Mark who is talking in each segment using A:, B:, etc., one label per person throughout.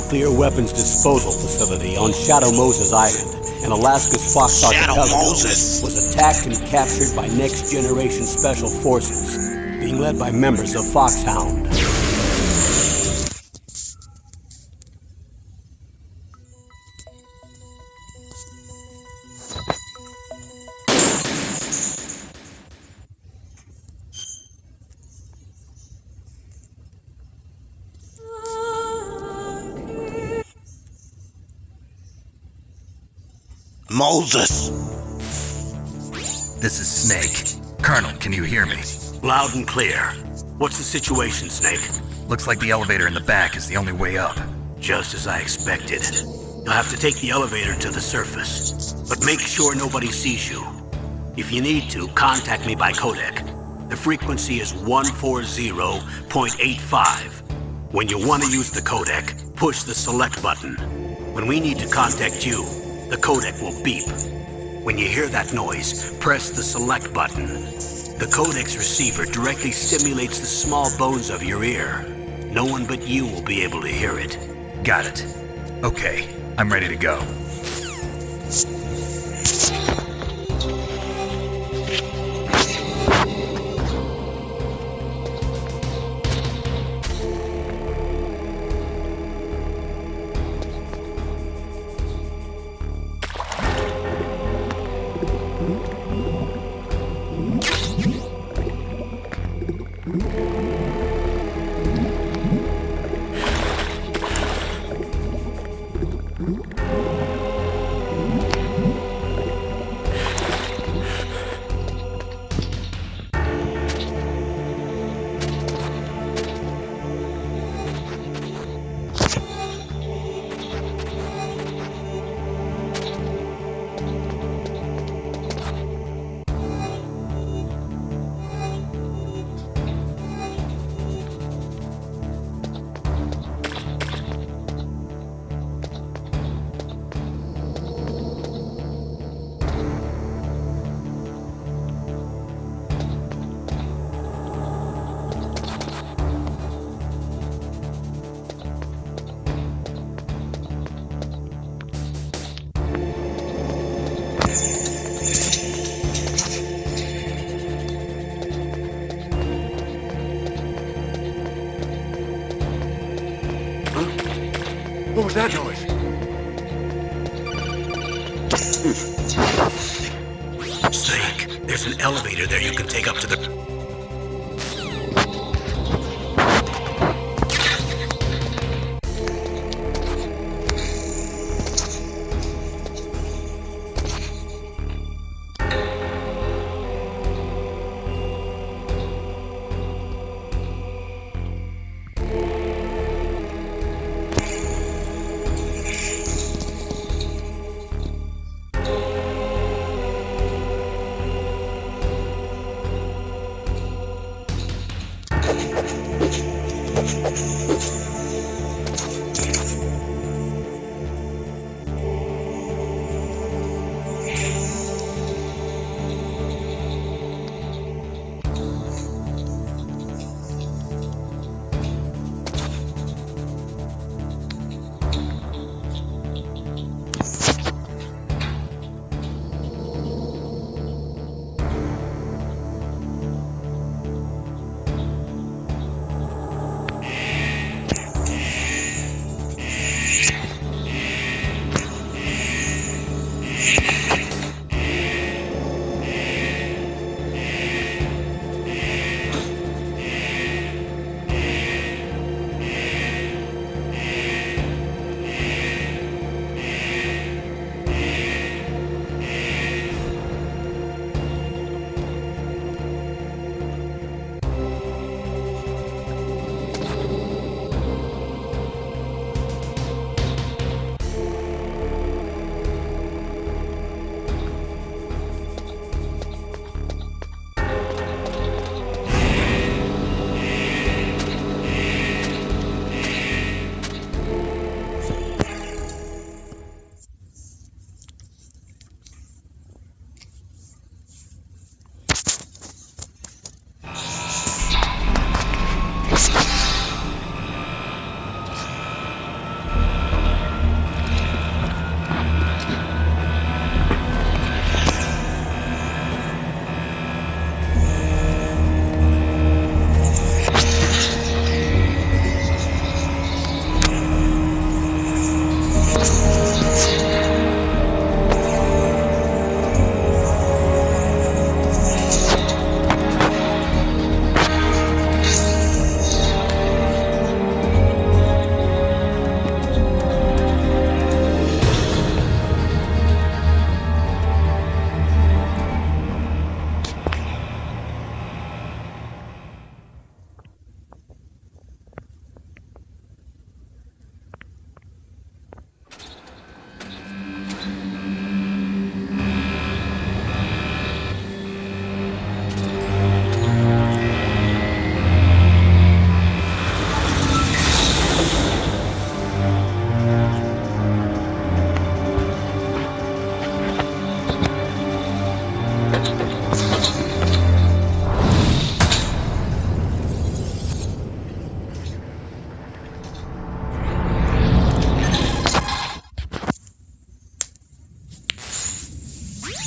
A: nuclear weapons disposal facility on Shadow Moses Island in Alaska's Fox Archipelago was attacked and captured by Next Generation Special Forces, being led by members of Foxhound.
B: Moses!
C: This is Snake. Colonel, can you hear me?
A: Loud and clear. What's the situation, Snake?
C: Looks like the elevator in the back is the only way up.
A: Just as I expected. You'll have to take the elevator to the surface, but make sure nobody sees you. If you need to, contact me by codec. The frequency is 140.85. When you want to use the codec, push the select button. When we need to contact you, the codec will beep. When you hear that noise, press the select button. The codec's receiver directly stimulates the small bones of your ear. No one but you will be able to hear it.
C: Got it. Okay, I'm ready to go.
A: What was that noise? Snake, there's an elevator there you can take up to the...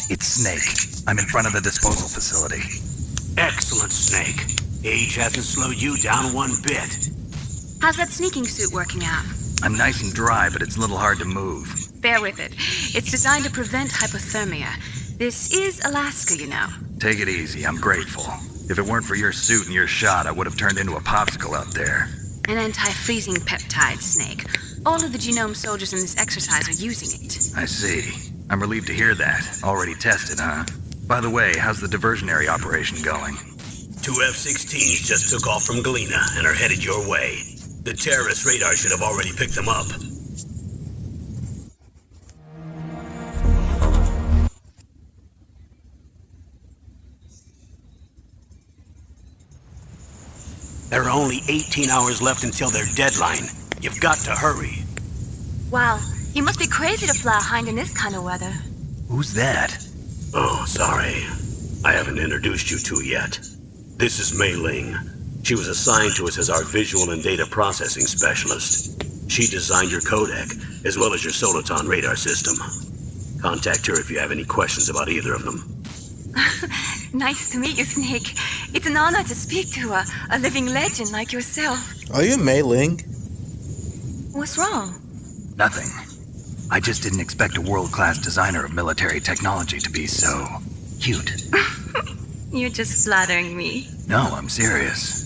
C: It's Snake. I'm in front of the disposal facility.
A: Excellent, Snake. Age hasn't slowed you down one bit.
B: How's that sneaking suit working out?
C: I'm nice and dry, but it's a little hard to move.
B: Bear with it. It's designed to prevent hypothermia. This is Alaska, you know.
C: Take it easy, I'm grateful. If it weren't for your suit and your shot, I would have turned into a popsicle out there.
B: An anti-freezing peptide, Snake. All of the genome soldiers in this exercise are using it.
C: I see. I'm relieved to hear that. Already tested, huh? By the way, how's the diversionary operation going?
A: 2 F-16s just took off from Galena and are headed your way. The terrorist radar should have already picked them up. There are only 18 hours left until their deadline. You've got to hurry.
B: Wow, you must be crazy to fly a hind in this kind of weather.
C: Who's that?
A: Oh, sorry. I haven't introduced you to yet. This is Mei Ling. She was assigned to us as our visual and data processing specialist. She designed your codec, as well as your Soliton radar system. Contact her if you have any questions about either of them.
B: Nice to meet you, Snake. It's an honor to speak to a living legend like yourself.
D: Are you Mei Ling?
B: What's wrong?
C: Nothing. I just didn't expect a world-class designer of military technology to be so cute.
B: You're just flattering me.
C: No, I'm serious.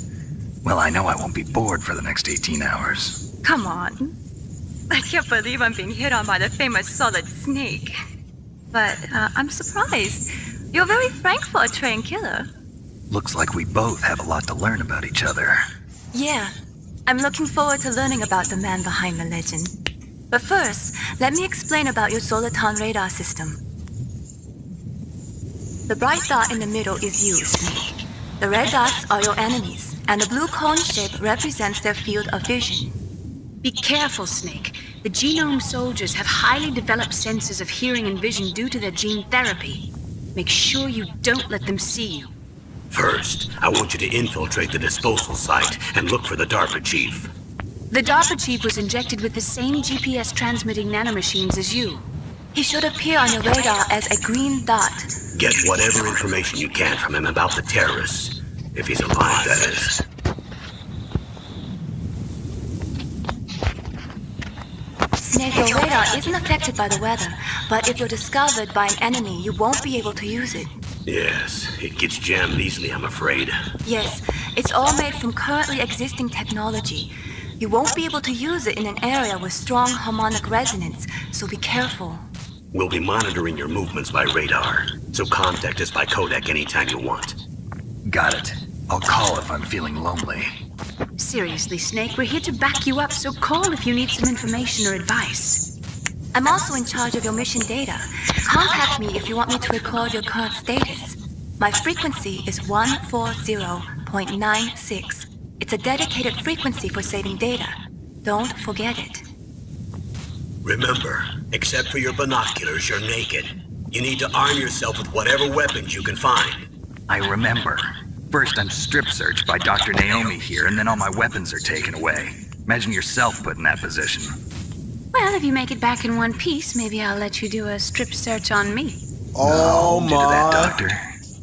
C: Well, I know I won't be bored for the next 18 hours.
B: Come on. I can't believe I'm being hit on by the famous Solid Snake. But I'm surprised. You're very frank for a trained killer.
C: Looks like we both have a lot to learn about each other.
B: Yeah, I'm looking forward to learning about the man behind the legend. But first, let me explain about your Soliton radar system. The bright dot in the middle is you, Snake. The red dots are your enemies, and the blue cone shape represents their field of vision. Be careful, Snake. The genome soldiers have highly developed senses of hearing and vision due to their gene therapy. Make sure you don't let them see you.
A: First, I want you to infiltrate the disposal site and look for the DARPA chief.
B: The DARPA chief was injected with the same GPS transmitting nanomachines as you. He should appear on your radar as a green dot.
A: Get whatever information you can from him about the terrorists. If he's alive, that is.
B: Snake, your radar isn't affected by the weather, but if you're discovered by an enemy, you won't be able to use it.
A: Yes, it gets jammed easily, I'm afraid.
B: Yes, it's all made from currently existing technology. You won't be able to use it in an area with strong harmonic resonance, so be careful.
A: We'll be monitoring your movements by radar, so contact us by codec anytime you want.
C: Got it. I'll call if I'm feeling lonely.
B: Seriously, Snake, we're here to back you up, so call if you need some information or advice. I'm also in charge of your mission data. Contact me if you want me to record your current status. My frequency is 140.96. It's a dedicated frequency for saving data. Don't forget it.
A: Remember, except for your binoculars, you're naked. You need to arm yourself with whatever weapons you can find.
C: I remember. First, I'm strip searched by Dr. Naomi here, and then all my weapons are taken away. Imagine yourself put in that position.
B: Well, if you make it back in one piece, maybe I'll let you do a strip search on me.
D: Oh
C: No,
D: my.
C: do that, Doctor.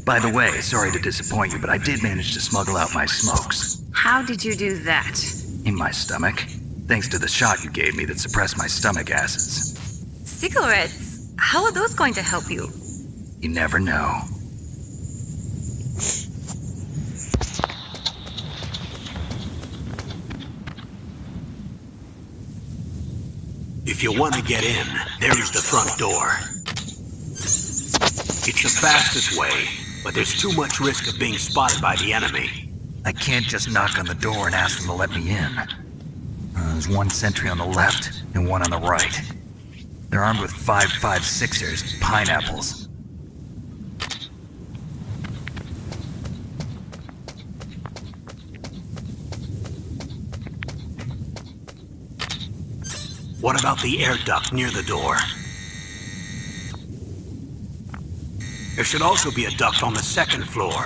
C: By the way, sorry to disappoint you, but I did manage to smuggle out my smokes.
B: How did you do that?
C: In my stomach. Thanks to the shot you gave me that suppressed my stomach acids.
B: Cigarettes? How are those going to help you?
C: You never know.
A: If you want to get in, there's the front door. It's the fastest way, but there's too much risk of being spotted by the enemy.
C: I can't just knock on the door and ask them to let me in. There's one sentry on the left and one on the right. They're armed with 5.56ers, pineapples.
A: What about the air duct near the door? There should also be a duct on the second floor.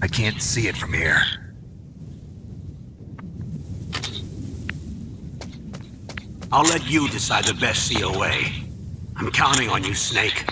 C: I can't see it from here.
A: I'll let you decide the best COA. I'm counting on you, Snake.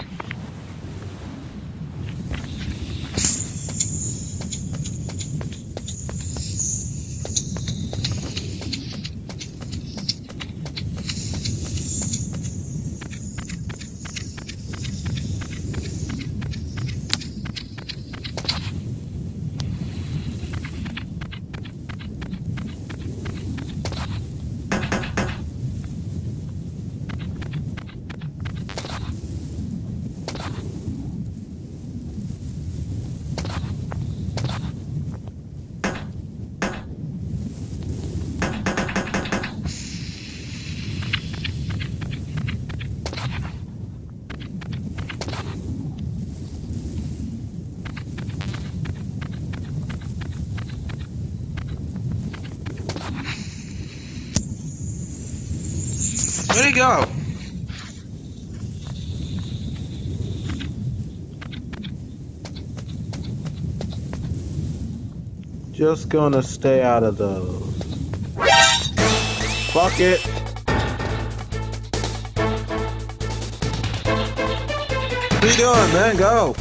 E: Where'd he go?
D: Just gonna stay out of those. Fuck it. What are you doing, man? Go.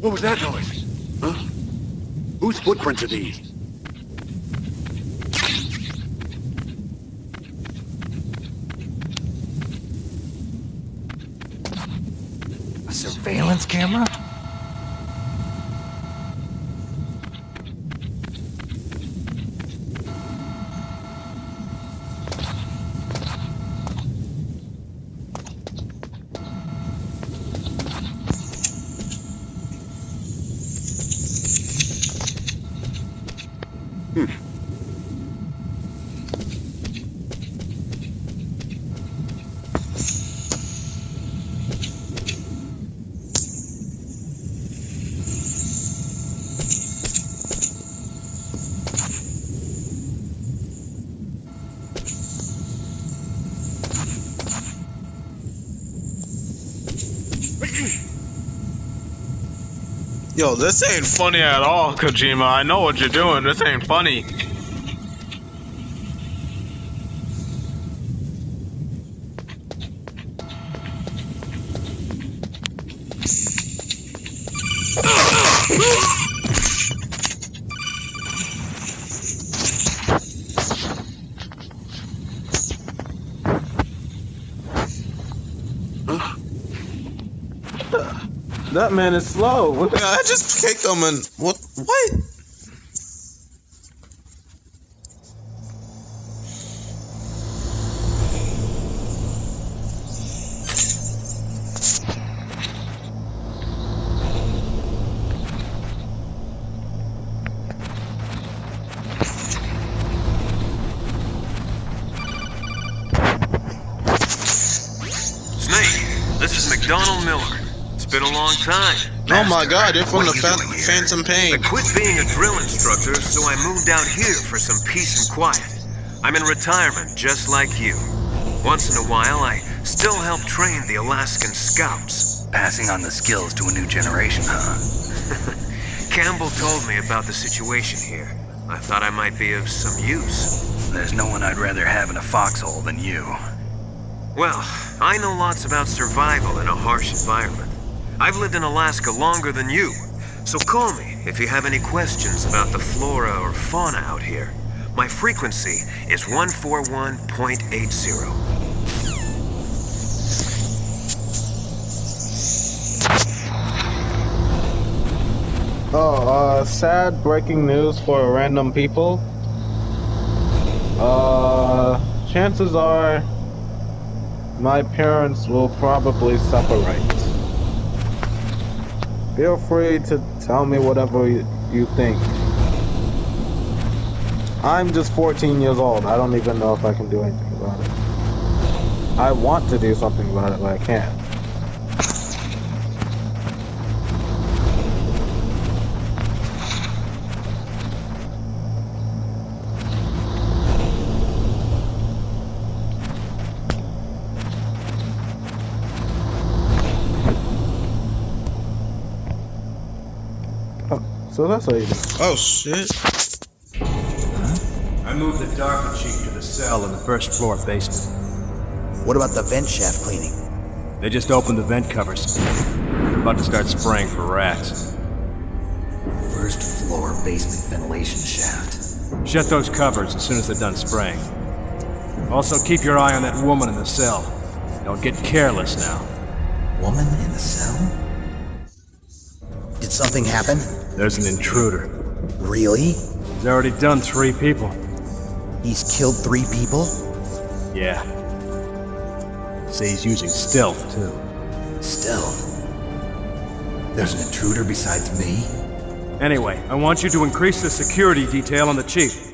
A: What was that noise? Huh? Whose footprints are these?
C: A surveillance camera?
E: Yo, this ain't funny at all, Kojima. I know what you're doing. This ain't funny.
D: That man is slow.
F: Yeah, I just kicked him and what?
G: Snake, this is McDonald Miller. It's been a long time.
F: Oh my God, you're from
C: what
F: the
C: are you doing here?
F: Phantom Pain.
G: I quit being a drill instructor, so I moved out here for some peace and quiet. I'm in retirement, just like you. Once in a while, I still help train the Alaskan Scouts.
C: Passing on the skills to a new generation, huh?
G: Campbell told me about the situation here. I thought I might be of some use.
C: There's no one I'd rather have in a foxhole than you.
G: Well, I know lots about survival in a harsh environment. I've lived in Alaska longer than you, so call me if you have any questions about the flora or fauna out here. My frequency is 141.80.
D: Sad breaking news for random people. Chances are my parents will probably separate. Feel free to tell me whatever you think. I'm just 14 years old. I don't even know if I can do anything about it. I want to do something about it, but I can't. So that's how you do.
F: Oh shit.
H: I moved the Darker Chief to the cell in the first floor basement.
I: What about the vent shaft cleaning?
H: They just opened the vent covers. They're about to start spraying for rats.
C: First floor basement ventilation shaft.
H: Shut those covers as soon as they're done spraying. Also, keep your eye on that woman in the cell. Don't get careless now.
I: Woman in the cell? Did something happen?
H: There's an intruder.
I: Really?
H: He's already done 3 people.
I: He's killed 3 people?
H: Yeah. Say he's using stealth, too.
I: Stealth? There's an intruder besides me?
H: Anyway, I want you to increase the security detail on the Chief.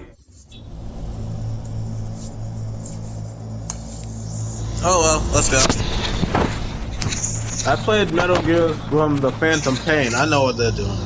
F: Oh well, let's go.
D: I played Metal Gear from the Phantom Pain. I know what they're doing.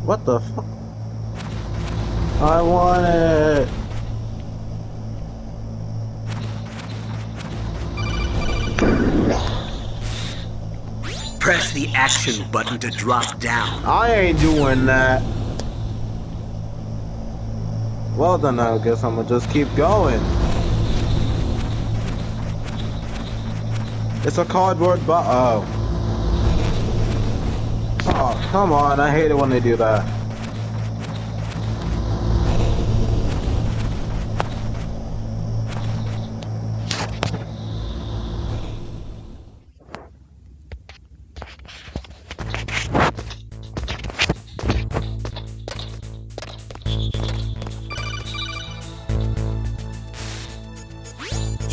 D: What the fuck? I want it.
A: Press the action button to drop down.
D: I ain't doing that. Well then, I guess I'm gonna just keep going. It's a cardboard box. Oh. Oh, come on. I hate it when they do that.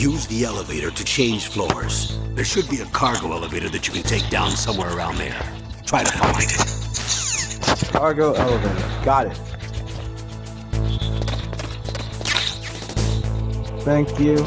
A: Use the elevator to change floors. There should be a cargo elevator that you can take down somewhere around there. Try to find it.
D: Cargo elevator. Got it. Thank you.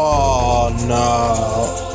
F: Oh no.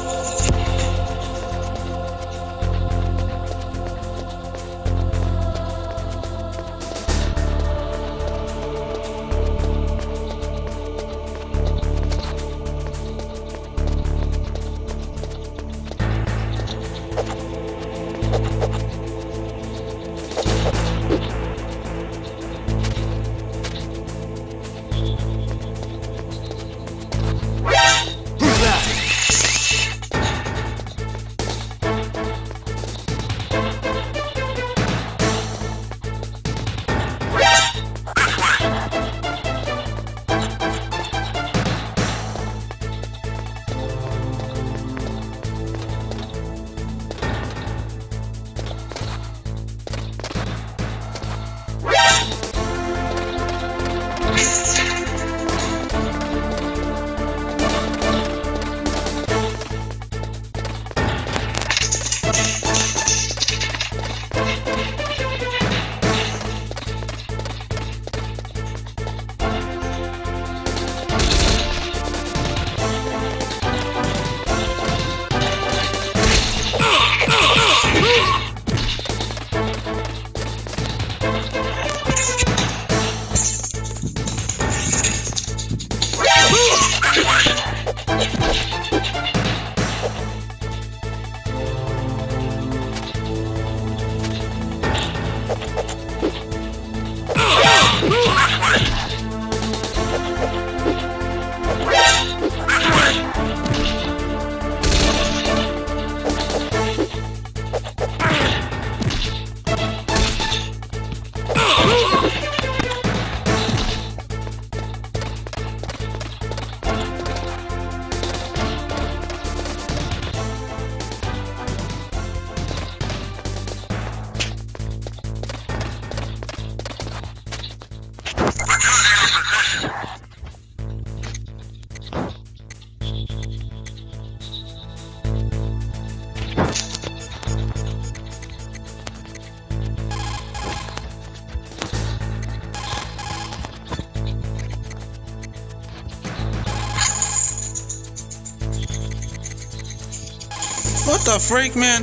F: What the freak, man?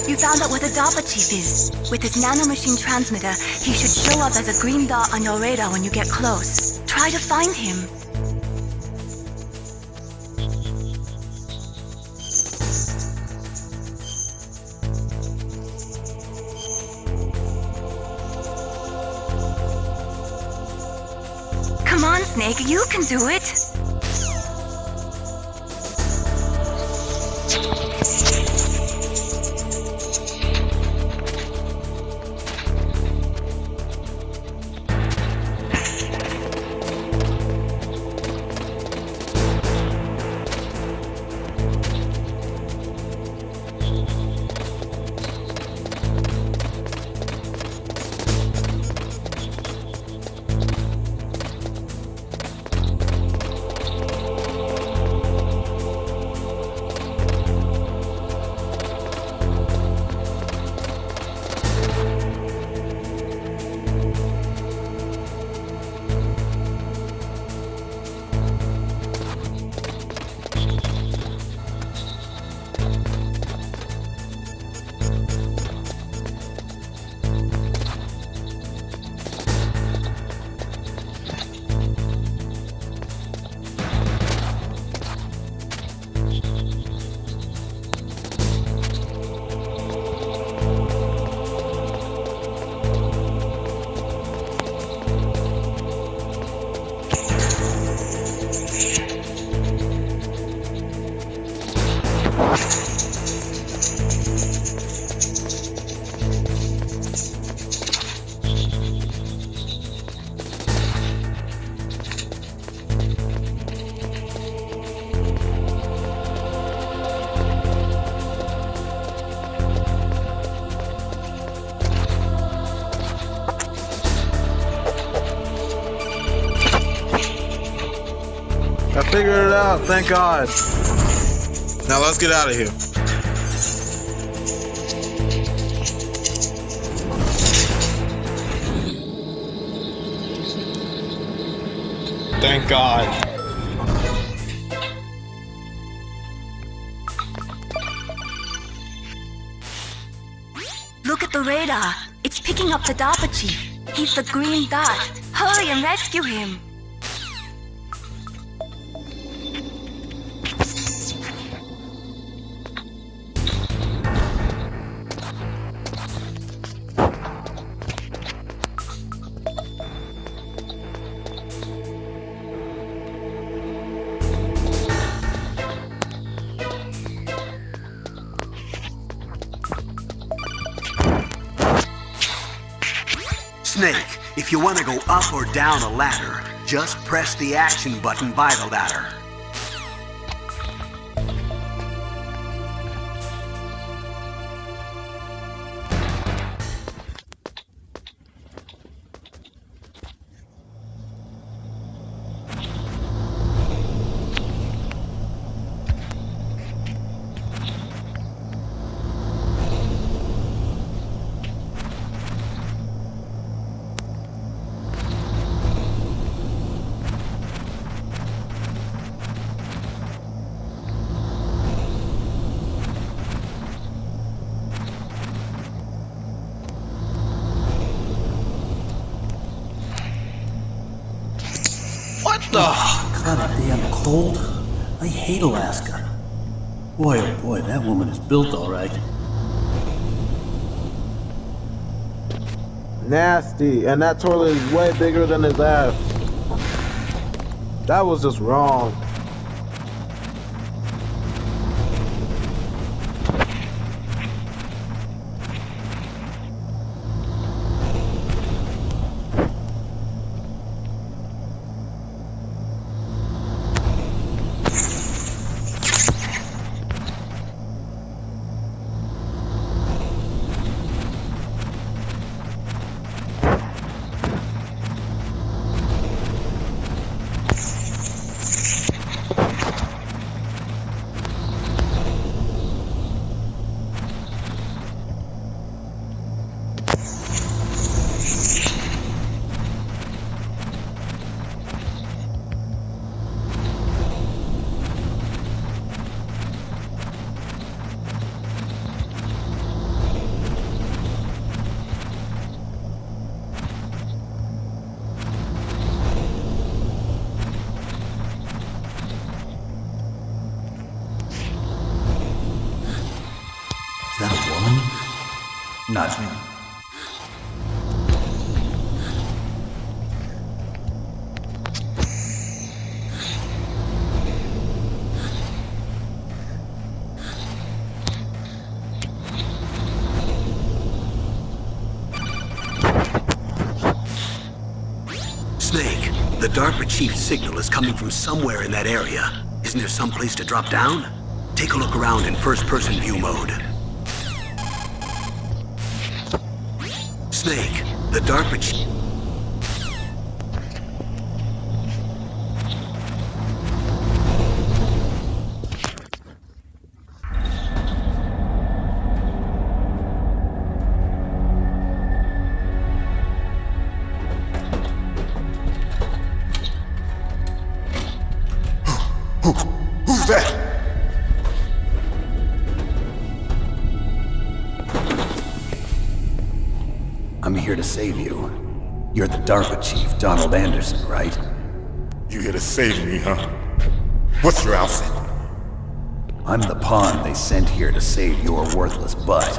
B: You found out what the DARPA chief is. With his nanomachine transmitter, he should show up as a green dot on your radar when you get close. Try to find him. Come on, Snake, you can do it!
D: I figured it out, thank God.
F: Now let's get out of here. Thank God.
B: Look at the radar. It's picking up the DARPA chief. He's the green dot. Hurry and rescue him.
A: Snake, if you want to go up or down a ladder, just press the action button by the ladder.
F: What the?
J: Kinda damn cold. I hate Alaska. Boy, oh boy, that woman is built all right.
D: Nasty, and that toilet is way bigger than his ass. That was just wrong.
I: that a woman?
C: Not me.
A: Snake, the DARPA chief's signal is coming from somewhere in that area. Isn't there some place to drop down? Take a look around in first-person view mode. Snake, the DARPA chief...
K: Who's that?
I: I'm here to save you. You're the DARPA chief, Donald Anderson, right?
K: You here to save me, huh? What's your outfit?
I: I'm the pawn they sent here to save your worthless butt.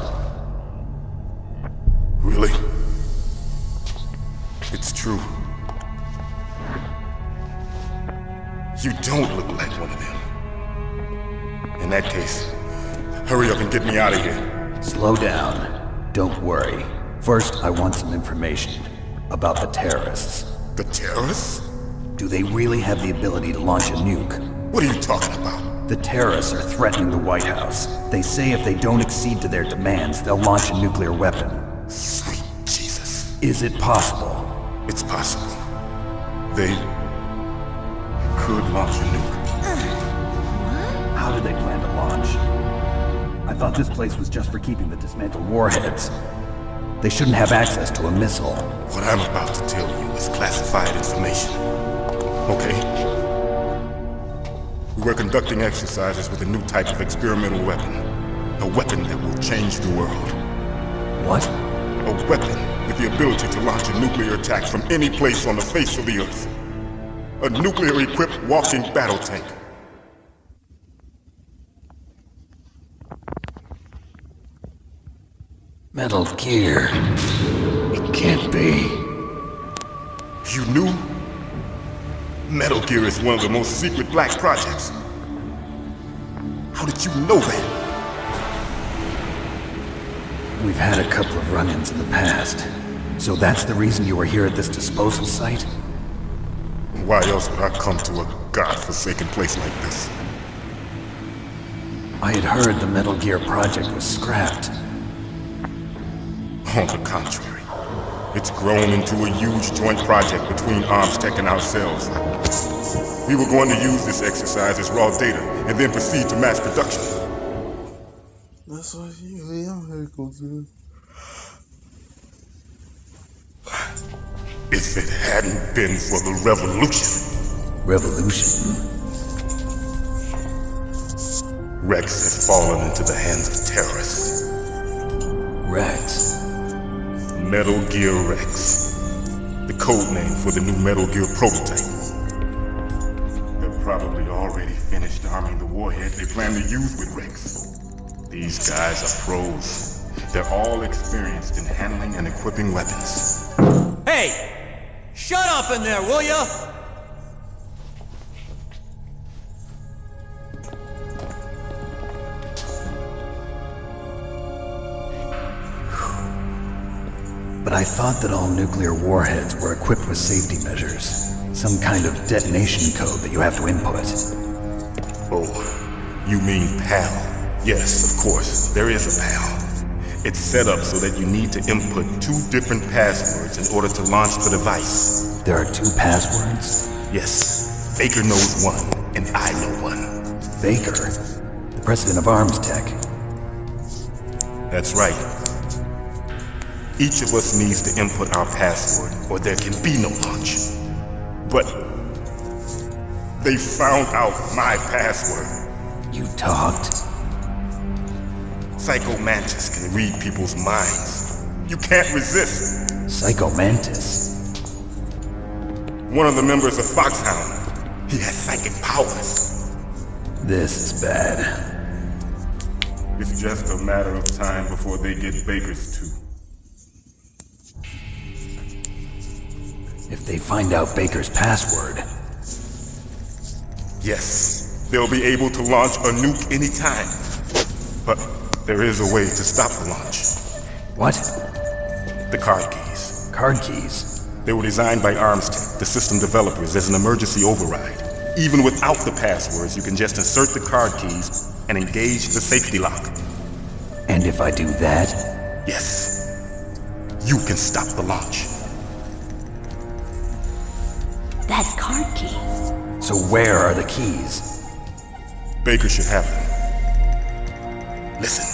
K: Really? It's true. You don't look like one of them. In that case, hurry up and get me out of here.
I: Slow down. Don't worry. First, I want some information about the terrorists.
K: The terrorists?
I: Do they really have the ability to launch a nuke?
K: What are you talking about?
I: The terrorists are threatening the White House. They say if they don't accede to their demands, they'll launch a nuclear weapon.
K: Sweet Jesus.
I: Is it possible?
K: It's possible. They could launch a nuke.
I: How do they plan to launch? I thought this place was just for keeping the dismantled warheads. They shouldn't have access to a missile.
K: What I'm about to tell you is classified information. Okay? We were conducting exercises with a new type of experimental weapon. A weapon that will change the world.
I: What?
K: A weapon with the ability to launch a nuclear attack from any place on the face of the Earth. A nuclear-equipped walking battle tank.
I: Metal Gear. It can't be.
K: You knew? Metal Gear is one of the most secret black projects. How did you know that?
I: We've had a couple of run-ins in the past. So that's the reason you were here at this disposal site?
K: Why else would I come to a godforsaken place like this?
I: I had heard the Metal Gear project was scrapped.
K: On the contrary, it's grown into a huge joint project between ArmsTech and ourselves. We were going to use this exercise as raw data and then proceed to mass production.
F: That's what you do.
K: If it hadn't been for the revolution.
I: Revolution?
K: Rex has fallen into the hands of terrorists.
I: Rex?
K: Metal Gear Rex. The code name for the new Metal Gear prototype. They're probably already finished arming the warhead they plan to use with Rex. These guys are pros. They're all experienced in handling and equipping weapons.
L: Hey! Shut up in there, will ya?
I: But I thought that all nuclear warheads were equipped with safety measures. Some kind of detonation code that you have to input.
K: Oh, you mean PAL? Yes, of course, there is a PAL. It's set up so that you need to input 2 different passwords in order to launch the device.
I: There are 2 passwords?
K: Yes. Baker knows one, and I know one.
I: Baker? The president of ArmsTech?
K: That's right. Each of us needs to input our password, or there can be no launch. But they found out my password.
I: You talked?
K: Psycho Mantis can read people's minds. You can't resist.
I: Psycho Mantis?
K: One of the members of Foxhound. He has psychic powers.
I: This is bad.
K: It's just a matter of time before they get Baker's too.
I: If they find out Baker's password...
K: Yes, they'll be able to launch a nuke anytime. But there is a way to stop the launch.
I: What?
K: The card keys.
I: Card keys?
K: They were designed by Armstech, the system developers, as an emergency override. Even without the passwords, you can just insert the card keys and engage the safety lock.
I: And if I do that?
K: Yes. You can stop the launch.
B: That card key.
I: So where are the keys?
K: Baker should have them. Listen,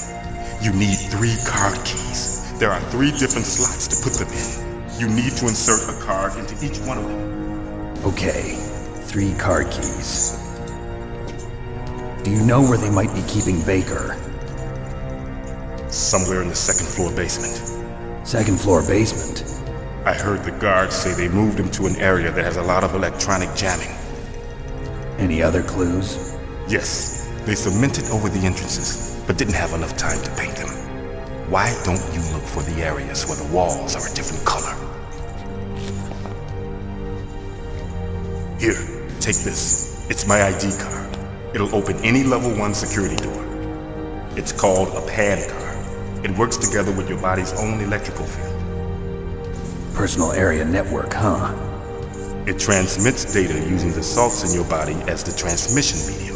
K: you need 3 card keys. There are 3 different slots to put them in. You need to insert a card into each one of them.
I: Okay, 3 card keys. Do you know where they might be keeping Baker?
K: Somewhere in the 2nd floor basement.
I: 2nd floor basement?
K: I heard the guards say they moved him to an area that has a lot of electronic jamming.
I: Any other clues?
K: Yes, they cemented over the entrances, but didn't have enough time to paint them. Why don't you look for the areas where the walls are a different color? Here, take this. It's my ID card. It'll open any level 1 security door. It's called a PAN card. It works together with your body's own electrical field.
I: Personal area network, huh?
K: It transmits data using the salts in your body as the transmission medium.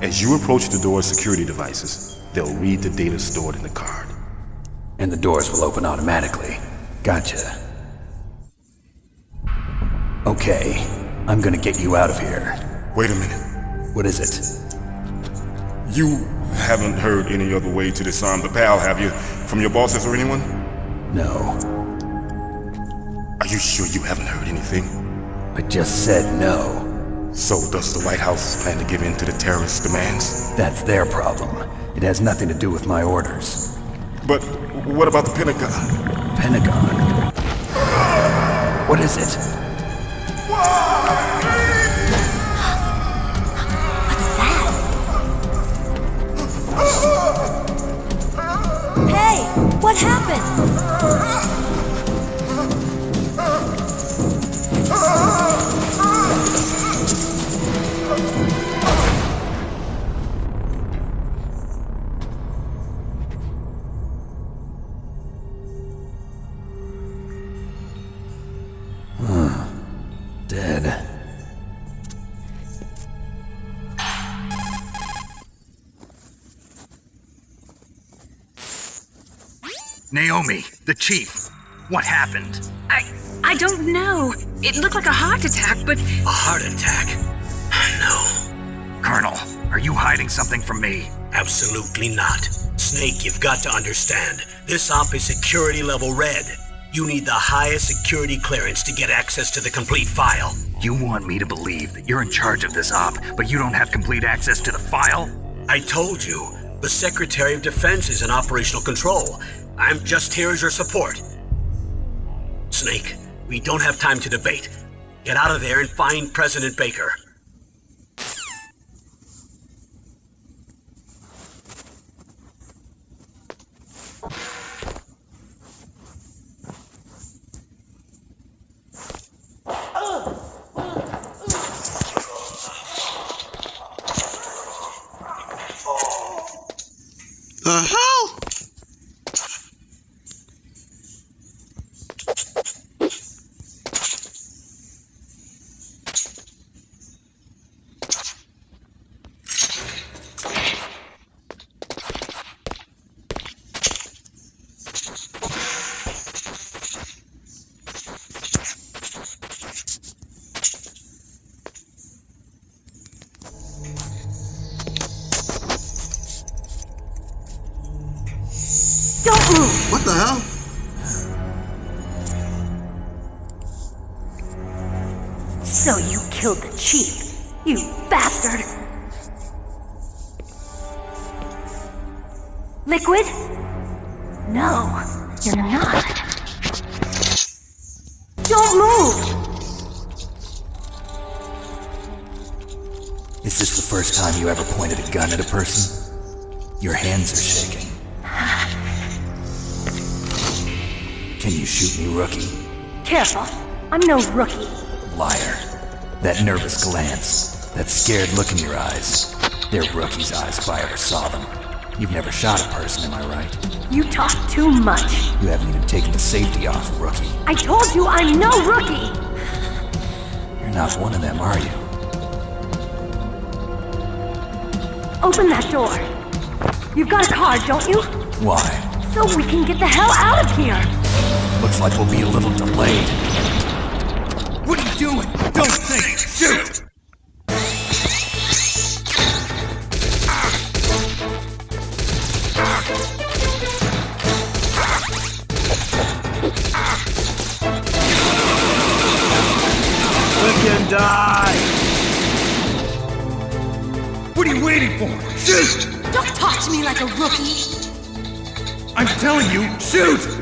K: As you approach the door's security devices, they'll read the data stored in the card.
I: And the doors will open automatically. Gotcha. Okay, I'm gonna get you out of here.
K: Wait a minute.
I: What is it?
K: You haven't heard any other way to disarm the PAL, have you? From your bosses or anyone?
I: No.
K: Are you sure you haven't heard anything?
I: I just said no.
K: So does the White House plan to give in to the terrorist demands?
I: That's their problem. It has nothing to do with my orders.
K: But what about the Pentagon?
I: Pentagon? What is it?
B: What's that? Hey, what happened?
I: Dead.
C: Naomi, the chief. What happened?
M: I don't know. It looked like a heart attack, but...
A: A heart attack? No.
C: Colonel, are you hiding something from me?
A: Absolutely not. Snake, you've got to understand. This op is security level red. You need the highest security clearance to get access to the complete file.
C: You want me to believe that you're in charge of this op, but you don't have complete access to the file?
A: I told you. The Secretary of Defense is in operational control. I'm just here as your support. Snake, we don't have time to debate. Get out of there and find President Baker.
F: The hell? What the hell?
B: So you killed the chief, you bastard! Liquid? No, you're not. Don't move!
I: Is
C: this the first time you ever pointed a gun at a person? Your hands are shaking. Can you shoot me, rookie?
B: Careful. I'm no rookie.
C: Liar. That nervous glance, that scared look in your eyes. They're rookie's eyes if I ever saw them. You've never shot a person, am I right?
B: You talk too much.
C: You haven't even taken the safety off, rookie.
B: I told you I'm no rookie!
C: You're not one of them, are you?
B: Open that door. You've got a card, don't you?
C: Why?
B: So we can get the hell out of here!
C: Looks like we'll be a little delayed.
I: What are you doing? Don't think! Shoot!
J: Freaking die!
I: What are you waiting for? Shoot!
M: Don't talk to me like a rookie.
I: I'm telling you, shoot!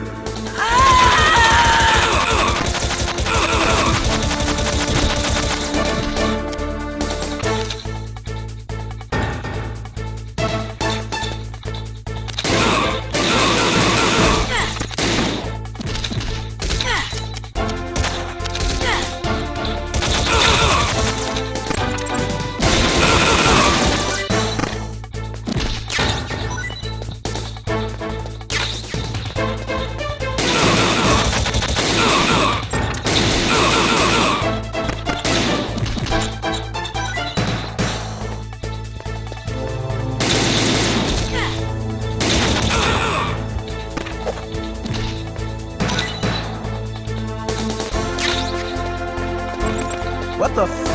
D: What the